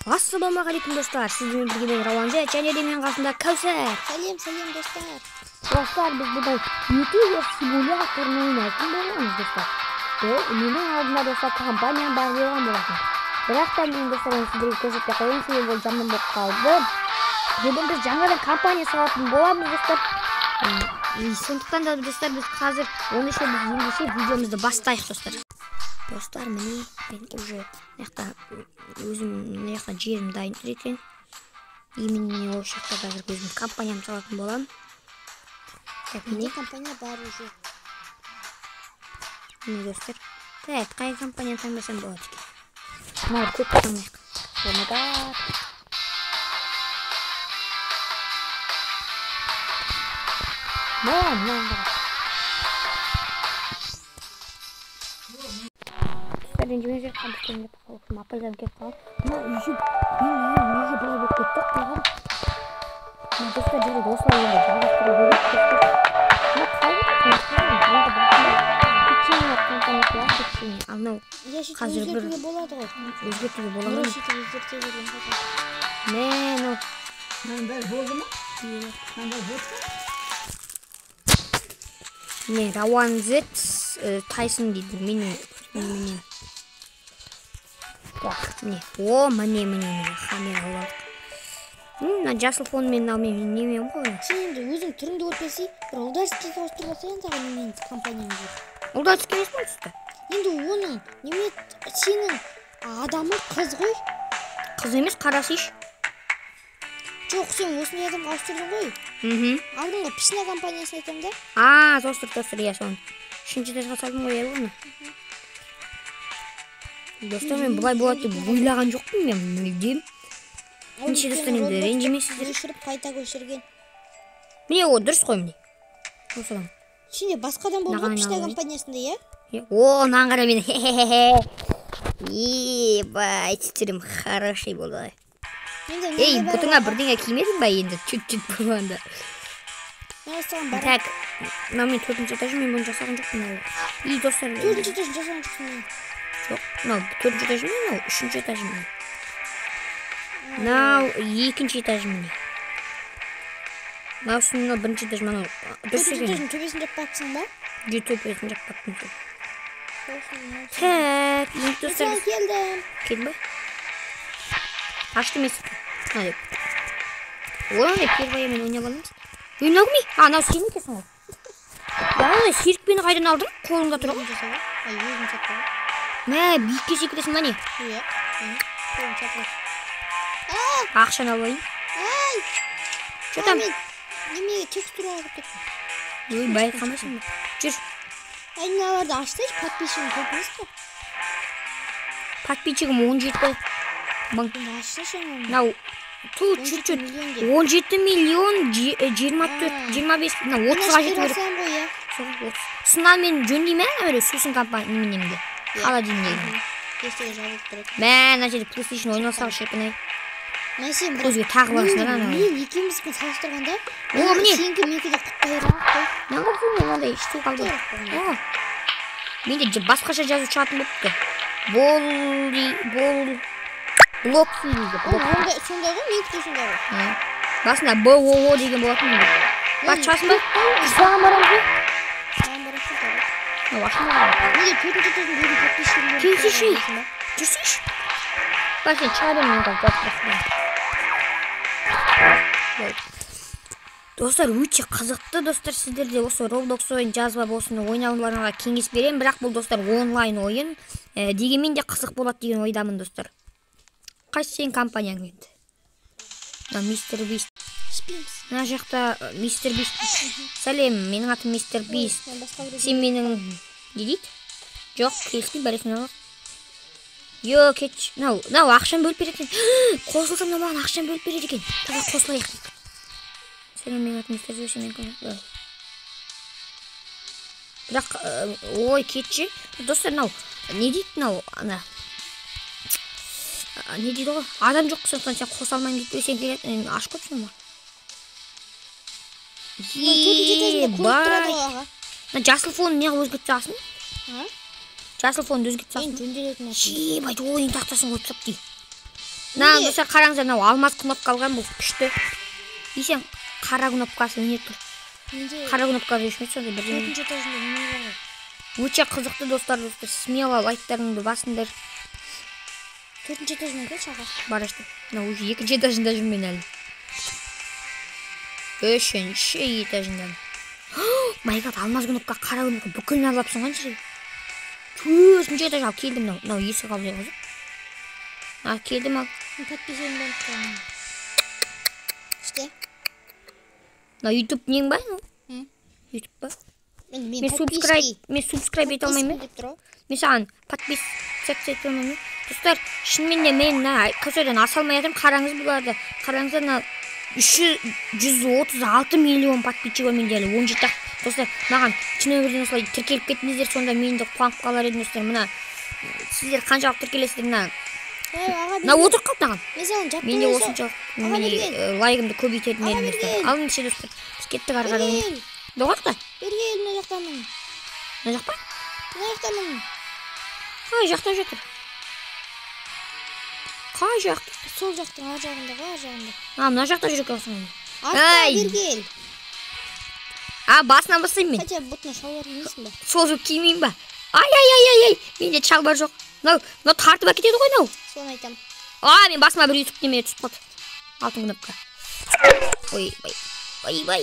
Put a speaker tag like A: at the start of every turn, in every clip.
A: Ассалаумағалейкум достар, сізбен бірге мен Рауанжа, және де мен қасында Кәусар.
B: Сәлем достар.
A: Достар, біз бұдан 2 симулятор ойнайтын боламыз достар. Менің алдымда достар компания бар болған болатын. Бірақ та мен достар сіздерге көрсетпей қояйын, себебі бұл жаман болып қалды. Бүгін біз жаңадан компания салатын боламыз достар. Сондықтан да достар біз қазір ендеше видеомызды бастайық достар. Достар, міне мен уже өзім жерім дайын тұр екен. Именно ол жақта қазір өзім компаниям салатын боламын.
B: Менде компания бар уже.
A: Міне достар. Так, қай компанияны таңдасам болады екен? Мынау көп таңдайық. Болмады. Ренжімездер қабыстан деп қалып, апайдан кеп қалып. Мына үйшіп, неге бұлай болып кетті қойған. Мен достар жүрек осылай енді жалғастыра бөліп кетті. Мына қалып, печенье компаниясы бар, печенье. Ал мынау қазір бір
B: өзгертуге болады ғой.
A: Өзгертуге бола ма?
B: Өзгерте берген қойған.
A: Мынау
B: Мынандай болды ма? Мынандай болды ма?
A: не Рауан Z Тайсон дейді. Менің. Так, міне. О, міне. Камера алып. Мына жасыл фонмен мен немем ғой.
B: Сен енді өзің түріңді көрпесей, бір ұлдарсызды қостырып алсайын дағы менің компаниям жоқ.
A: Ұлдарсыз емес пе сізді?
B: Енді оның неме сенің адамың қыз ғой.
A: Қыз емес, қарасыш.
B: Жоқ, сен осындай адамға ауыстырдың ғой. Алдыңғы пішіне компаниясын айтам да.
A: Достар, я соны 3-ші этажға салдым ғой, оны. Достар, мен бұлай болады деп ойлаған жоқпын мен, мүлдем. Неше достар, енді ренжімейсіздер.
B: Өшіріп қайта көшірген.
A: Міне о, дұрыс қой міне. Осыдан.
B: Сенде басқадан болды ғой пішіне компаниясында, иә?
A: О, нан қара мені. Ебай, тістерім хороший болды. Ей, бұтыңа бірдеңе кимедің ба енді, чүт-чүт болғанда. Так, мен 4-ші этажым, мен бұны жасаған жоқпын. И, достар...
B: 4-ші этажын жасаған жоқпын.
A: Жоқ, 4-ші этажым, 3-ші этажым. Мынау 2-ші этажым. Мынау 1-ші этажым.
B: 4-ші этажын төбесін жаппақсың ба?
A: Жүй төбесін жаппақсың. Так, мен достар...
B: Келдім.
A: Келдің ба? Ашты емес. Оған деп первая мен ойнап аламыз. Ойнау кім? Анау сен екенсің ғой. Яғни серікпені қайдан алдың? Қолыңда тұр ғой.
B: Өзім сатпа.
A: Мә, биікке секіресің ба не?
B: Иә. Қолым сатпа.
A: Ақшаны алайын. Что там?
B: Немеге текстура алып кеттім.
A: Ой, байқамайсың ба? Жүр.
B: Айналарды ашсайшы, подписчигім көп емес пе?
A: Подписчигім 17 мың.
B: Ашсайшы оны.
A: Мынау чүт 17 миллион 24 25 30-ға жету керек. Сынан мен жөндеймін әмірі сусын компаниямды. Холодильнигімді.
B: Естеге жабылып тұрады.
A: Мә, мына жерде PlayStation ойнасақ шіркін-ай.
B: Мәсен
A: көзге тағы барасың ана.
B: Мен екеумізді салыстырғанда,
A: міне.
B: сенікі менікі де құттайырақ қой.
A: Неғылсың мен ондай істеу қалды. Менде басқаша жазу шығатын болыпты. Блок дейді.
B: Сондай ғой, менікі де сондай ғой.
A: Басында БОО деген болатын мен. Батшасын ба? Саған барамыз ба?
B: Саған барасың ба?
A: Вашын ба?
B: Неге 4-ші этаждың өзі подписчигім?
A: Келсеші. Жүрсеш? Басын шығарым мен Достар, өте қызықты достар, сіздерде осы Roblox ойын жазба болсын ойнауларыңызға кеңес берем, бірақ бұл достар онлайн ойын, дегенмен де қызық болады деген ойдамын достар. Қайсы сен компанияң енді? Мистер Бист. Мына жақта Мистер Бист. Сәлем, менің атым Мистер Бист. Сен менің не дейді? Жоқ, келіспей бәресін алып. Йо, кетш. Мынау ақшан бөліп береді екен. Қосылсам маған ақшан бөліп береді екен. Таза қосылайық. Сәлем, менің атым Мистер Бист. Бірақ, ой, кетші. Достар, не дейді мынау? Не дейді ғой? Адам жоқ сондықтан сен қоса алмайын дейді. Сен келетін ашып көпсің ба? Ебай. Жасыл фон неға өзгертіп жасын? Жасыл фон өзгертіп жасын?
B: Жөнделетін
A: Ебай, ойын тақтасын қойып сап дей. Мына достар қараңыздар, мынау алмаз кнопка алған бұл күшті. Десең қара кнопкасы не тұр? Қара кнопкасы өшмейді сонда бірдеңе.
B: 4-ші этажында не бар?
A: Өте қызықты достар, смело лайктарыңды басыңдар.
B: 4-ші этажына келші аға.
A: Бар ашты. Мына уже 2-ші этажында жүрмін әлі. 3-ші этажында. Майгат, алмаз кнопка, қара кнопка бүкілін алапсың қанша? 4-ші этаж ал келдім мынау есік алып жатыр. Келдім ал.
B: Подписываем там. İşte.
A: Мына YouTube нең ба? YouTube ба? Мен subscribe ете алмаймын. Мен саған подписаться ете алмаймын. Достар, шынымен де мен көсерден аса алмай жатырмын. Қараңыз бұларды. Қараңыздар, мына 336 миллион подписчик бар менде әлі 17 достар. Маған шын өмірден осылай тіркеліп кеттіңіздер, сонда мен де қуанып қалар едім достар. Мына сіздер қаншалық тіркелесіздер мына отырып қалып маған. Мен де осыншалық лайкымды көбейтетін едім достар. Алыңызшы достар. Біз кеттік ары қарай. Доғақта?
B: Бергел, мына жақтамын.
A: Мына жақ па?
B: Мына жақтамын.
A: Қай жақта жатыр? Қай жақта?
B: Сол жақтың ар жағында.
A: Мына жақта жүрек алсың.
B: Артқа бергел.
A: Басынан бастаймын мен.
B: Хотя бұтына шалбар кимейсің ба?
A: Сол жоқ кимеймін ба? Ай. Менде шалбар жоқ. Мынау тартып әкетеді ғой мынау.
B: Соны айтам.
A: Мен басыма бір YouTube неме түсіп қалды. Алтын кнопка. Ой. Шығамай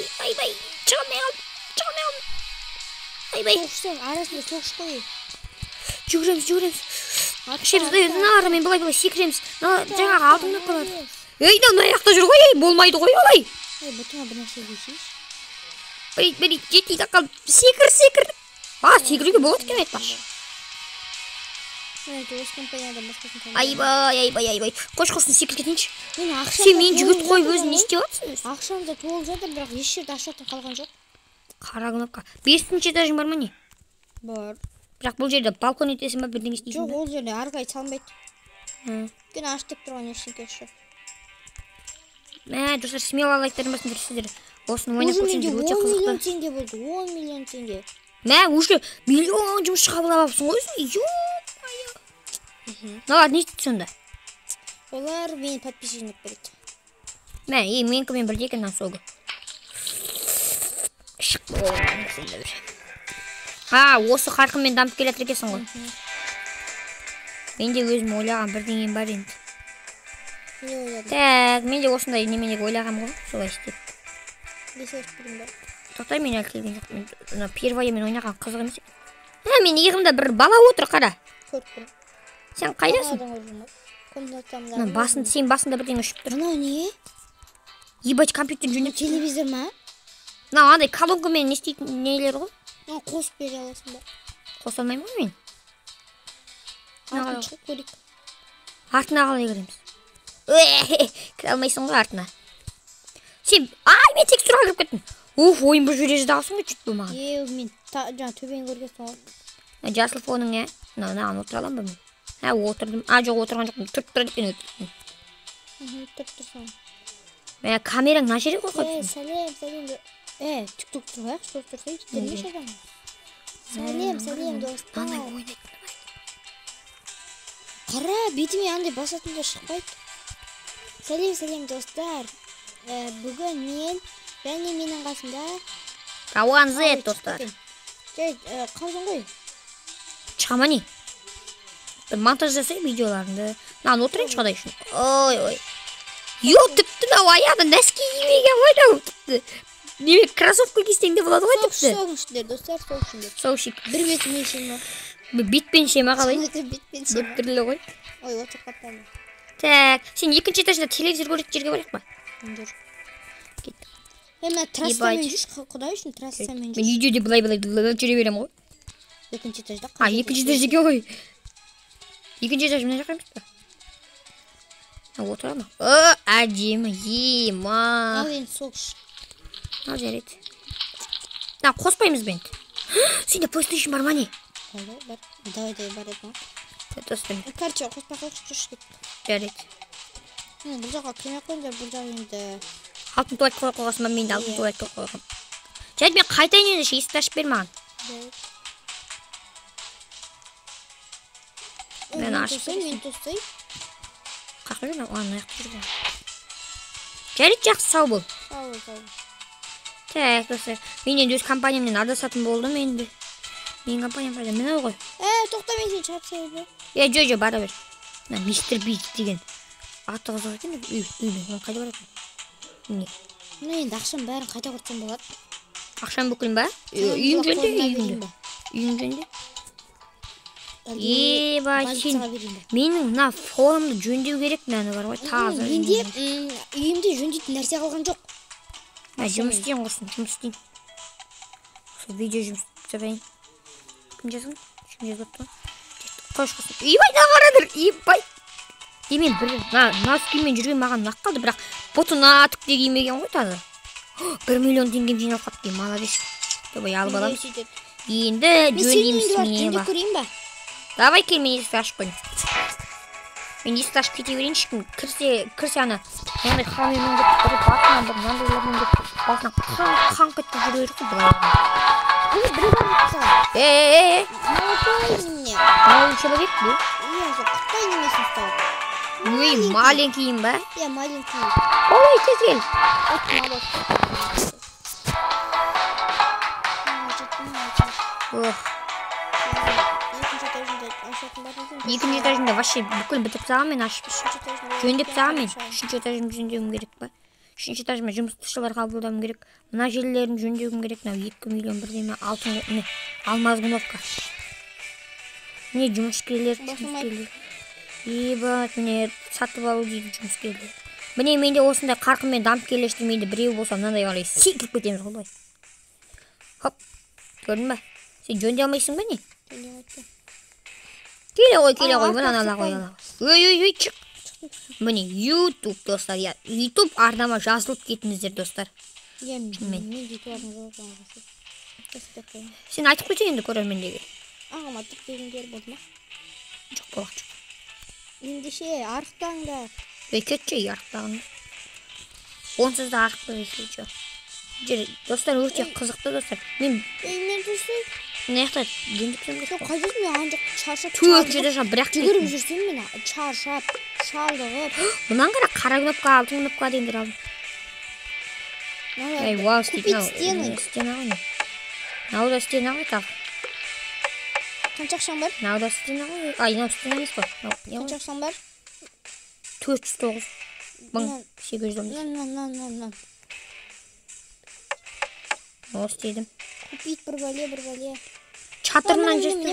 A: қалдым.
B: Соғышсаң, арасында соғыш қой.
A: Жүгіреміз. Мен былай секіреміз. Жаңағы алтын кнопкалар. Мына жақта жүр ғой, болмайды ғой олай.
B: Бұтыңа бір нәрсе дейсіз.
A: Жетейді қалып. Секір. Секіруге болады екен айтпақшы. Айбай. Қош-қосын секіріп кетейінші. Сен мен жүгірт қойып өзің не істеп жатсың?
B: Ақшамда толып жатыр, бірақ еш жерде ақшадан қалған жоқ.
A: Қара кнопка. 5-ші этажың бар ма не?
B: Бар.
A: Бірақ бұл жерде балкон етесің ба, бірдеңе істейсің ба?
B: Жоқ, ол жерде ары қарай салынбайды. Өйткені ашытып тұрған ештеңе жоқ.
A: Достар, смело лайктарын басыңдар сіздер. Осыны ойнап көрсеңдер өте қызықты.
B: 10 миллион теңге болды, 10 миллион теңге.
A: Уже миллион жұмысшы қабылдап алыпсың ғой өзің. Мыналар не істейді сонда?
B: Олар мені подписчик береді.
A: Менімен бірде екен соғы. Осы қарқынмен дамып келе жатыр екенсің ғой. Менде өзім ойлаған бірдеңем бар енді.
B: Не ойладың?
A: Так, менде осындай неменеге ойлағам ғой, солай істеп. Тоқтай, мен әлі келген жоқпын. Первая мен ойнаған қызық емес. Мен иығымда бір бала отыр, қара.
B: Көріп.
A: Сен қайдасың? Сен басында бірдеңе ұшып тұр.
B: Мынау не?
A: Ебать, компьютер жөнеп.
B: Телевизор ма?
A: Андай колонкамен не істейтін нелер ғой?
B: Қосып бере аласың ба?
A: Қоса алмаймын ғой мен.
B: Артын шығып көрейік.
A: Артына қалай кіреміз? Кіре алмайсың ғой артына. Сен, мен текстурға кіріп кеттім. Ойын бір жүре жадағысың ғой, жүт бұл маған.
B: Мен жаңа төбені көргесің ғой.
A: Жасыл фоның, Мынаған отыра алам ба мен? Отырдым. Жоқ, отырған жоқпын. Тұрып тұр екен өтірдім.
B: Тұрып тұрсың.
A: Камераң мына жерге қойып қойыпсың.
B: Сәлем. Түк тұрайық, сол тұрсай, жүрмеш адам. Сәлем, достар. Қара, бетіме андай басатында шықпайды. Сәлем, достар. Бүгін мен, және менің қасында.
A: Рауан Z, достар.
B: Қалдың ғой.
A: Шығама не? Монтаж жасай видеоларында. Отырайын шығадай үшін. Ой. Тіпті аяғында нәски кимеген ғой Неме кроссовка кистеңде болады ғой тіпті.
B: Соғын ішіндер, достар, соғын ішіндер.
A: Соғышик.
B: Бір бетімен шема.
A: Бетпен шема қалай?
B: Бетпен шема.
A: Бір түрлі ғой.
B: Ой, отыр қаттаны.
A: Так, сен 2-ші этажында телевизор көретін жерге барайық па?
B: Жүр. Кет. Мен трассамен жүрш, құдай үшін трассамен жүрш.
A: Мен үйде былай жүре берем ғой.
B: 2-ші этажда.
A: 2-ші этаждеге ғой. 2-ші этаж мына жаққа емес па? Отыра ма? Әдемі, ема.
B: Ал енді соғыш.
A: Жарайды. Қоспаймыз бен. Сенде PlayStation бар ма не?
B: Бар. Давай бар еді ма?
A: Достым.
B: Короче, қоспай қойшы жүрш кет.
A: Жарайды.
B: Бұл жаққа кеме қойыңдар, бұл жақ енді.
A: Алтын туалет қой қойғасын ба, мен де алтын туалет қойғам. Жарайды, мен қайтайын енді есікті ашып бер маған. Мен ашып берсін.
B: Мен тостай.
A: Қақы жүрген, оған аяқ жүрген. Жарайды, жақсы, сау бол.
B: Сау бол.
A: Так, достар. Мен енді өз компаниямнан адасатын болдым енді. Менің компаниям қайда? Міне ғой.
B: Тоқта, мен сені шығарып салайын.
A: Жо, бара бер. Мистер Бист деген аты қызық екен. Үйдің, қайда барады? Не?
B: Енді ақшам бәрін қайта құртсам болады.
A: Ақшам бүкілін ба? Үйің жөнде? Үйің жөнде? Сен менің мына формамды жөндеу керек мені бар ғой, таза.
B: Менде үйімде жөндейтін нәрсе қалған жоқ.
A: Жұмыс істейін құрсын, жұмыс істейін. Видео жұмыс жасайын. Кім жазған? Кім жазбапты? Қош құрсын. Ебай, нағарадыр, ебай. Демен бір наз күймен жүрген маған нақ қалды, бірақ бұтына түкте кимеген ғой таза. 1 миллион теңгем жинап қапты, молодец. Ебай, алып алам. Енді жөндейміз мені ба. Давай кел, мен есікті ашып қойын. Мен есікті ашып кете берейін, ешкім кірсе ана ондай хамемен деп басынан бір маңдайлармен деп басынан қаңқ етіп жүре беріп қой былай.
B: Бір бар мақсаған.
A: Малый человек, бе?
B: Құттай немесін ұстап.
A: Маленькийім ба?
B: Маленький.
A: Ой, тез кел. Екінші этажында вообще бүкіл бітіп саған мен ашып жөндеп саған мен. Үшінші этажым жөндеуім керек ба? Үшінші этажыма жұмысшылар қабылдауым керек. Мына жерлерін жөндеуім керек. 2 миллион бірдеме алтын алмаз гуновка. Не жұмыскерлер. Ебат, міне сатып алу дейді жұмыскерлер. Міне менде осындай қарқынмен дамып келешті менде біреу болса мынандай алай секіріп кетеміз ғой. Хоп. Көрдің ба? Сен жөнде алмайсың ба не? Келе ғой, мынаны ала қой. Ой, шық. Міне YouTube достар, YouTube арнама жазылып кетіңіздер достар. Сен айтып қойсаң енді көрермендерге.
B: Ағама түк дегендер болды ма?
A: Жоқ, болақ жоқ.
B: Ендеше арықтаңдар.
A: Кетші арықтағында. Онсыз да арықты веселчі. Достар өте қызықты достар. Мен
B: тұрсың?
A: Мына жақта жөндеп жүрмін.
B: Қайдасың мен анжақ шаршап
A: төртінші этажға бірақ
B: жүгіріп жүрсем мен шаршап, шалдығып.
A: Мұнан қара кнопка, алтын кнопка дегендер алдым. Эй, вау,
B: купить стены.
A: Стена ғой. Науда стена ғой тағы.
B: Қанша ақшаң бар?
A: Науда стена ғой. Ай, нау стена емес қой.
B: Қанша ақшаң бар?
A: 409 810. О, істедім.
B: Купить бір бәле.
A: Чатырынан жесті.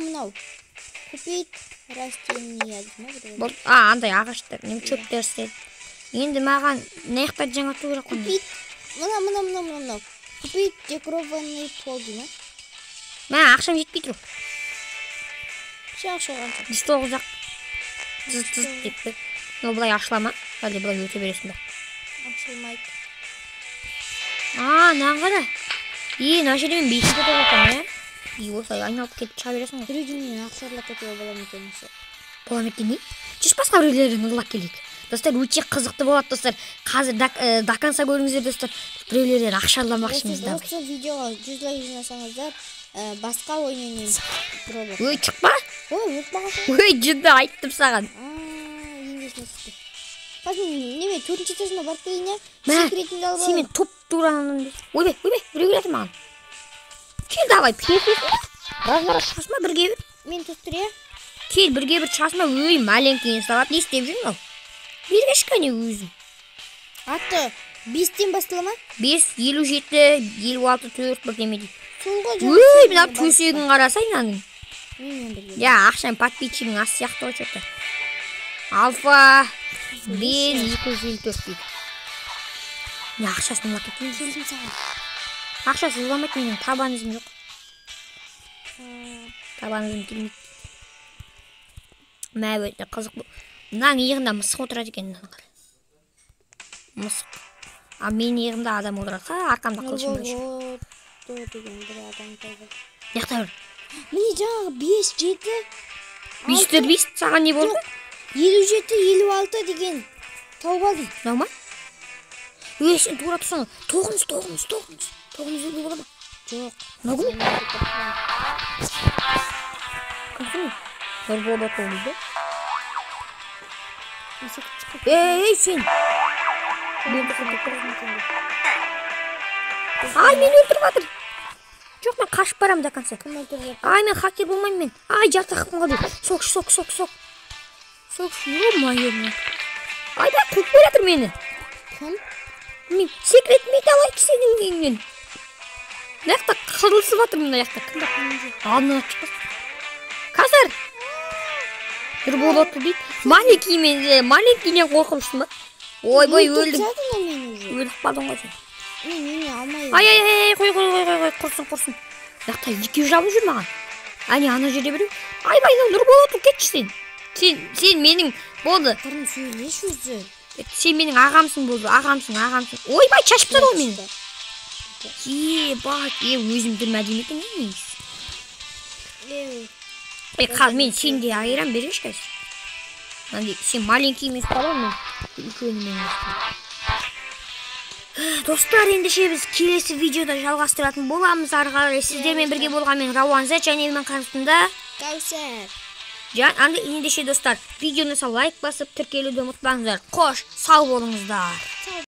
B: Мынау. Купить растения.
A: Андай ағаштар, нем чөптер істеді. Енді маған наяқтар жаңа туырақ қойды.
B: Купить. Мынау. Купить декорованный полды, ма?
A: Мә, ақшам жетпей тұр.
B: Ақша қанша?
A: 109-ақ. Зыз депті. Но бұлай ашылама. Әлде бұлай өте бересің ба?
B: Ашылмайды.
A: Нан қара. Мына жерде мен 5-ші етап жатам, осылай айналып кетіп шыға бересің ғой.
B: Біреуден ақша ұрлап кетуге бола екен.
A: Бола екен не? Жүз басқа біреулерден ұрлап келейік. Достар, өте қызықты болады достар. Қазір до конца көріңіздер достар. Біреулерден ақша ұрламақшымыз да.
B: Осы видеоға 100 лайк жинасаңыздар, басқа ойын ойнаймыз.
A: Ой, шықпа.
B: Ой, ұтпағансың.
A: Ой, жүнді айттым саған.
B: Еңгесіне түсті. Қазір неме, 4-ші этажына барып келейін,
A: секретіңді алып алып. Сен топ туранын. Ойбай, біреу келеді маған. Кел давай, пересесің. Размары шығасың ба бірге бір?
B: Мен тұстыр,
A: Кел бірге бір шығасың ба? Өй, маленькийін салат. Не істеп жүрің ол? Берге шыққане өзің.
B: Атты 5-тен бастала ма?
A: 5, 57, 56, 4 бірдеме дейді.
B: Өй,
A: мына төсегін қарасай наның. Ақшам подписчигің аз сияқты ғой что-то. Алфа 254 дейді. Ақшасын ұлап кетейін.
B: Келдім саған.
A: Ақшасы ұламайды, менің табанызым жоқ. Табанызым келмейді. Мә өте қызық бұл. Мынаның иығында мысық отырады екен. Мысық. Мен иығымда адам отырады. Арқамда қылышым бөлші. Яқта бір.
B: Міне жаңағы 5, 7.
A: 5 саған не болды?
B: 57, 56 деген тауып алдым.
A: Мынау ма? Өй, сен тура тұрсың. 9 үлгі бола ма?
B: Жоқ.
A: Мынау кім? Кімсің? Бір боба толды.
B: Есек çıkıp.
A: Ey sen. Ay meni öldürüp atır. Жоқ мен қашып барамын до конца.
B: Kım öldürecek?
A: Ай мен хакер болмаймын мен. Ай жалтақым қалды. Сок. Сок. Ё-моё. Ай да қуып қоя жатыр мені.
B: Kım?
A: Мен секретімді алайыншы сенің үйіңнен. Мына жақта қырылысып жатыр мына жақта. Кімді алдына шықпас. Қазір. Бір болады дейді. Маленькийінен қорқып ба? Ойбай өлдім.
B: Zaten o beni уже.
A: Өліп қалдың ғой сен.
B: Мен алмайын.
A: Ай, қой. Құрсын. Жақта екеу жабып жүр маған. Ана жерде біреу. Айбай, Нұрболат, кетші сен. Сен менің болды.
B: Karım söyleş yüzü.
A: Сен менің ағамсың болды. Ағамсың. Ойбай, шашып тұр ғой мені. Өзім білмәдім екен емес. Қазір мен сен де айырам береш қазір. Сен маленький емес бала мен. Үлкенім емес. Достар, ендеше біз келесі видеода жалғастыратын боламыз. Ары қарай сіздермен бірге болған мен Рауан Зет және мен қарсысында
B: Кәусәр.
A: Ендеше достар, видеоны лайк басып тіркелуді ұмытпаңыздар. Қош, сау болыңыздар.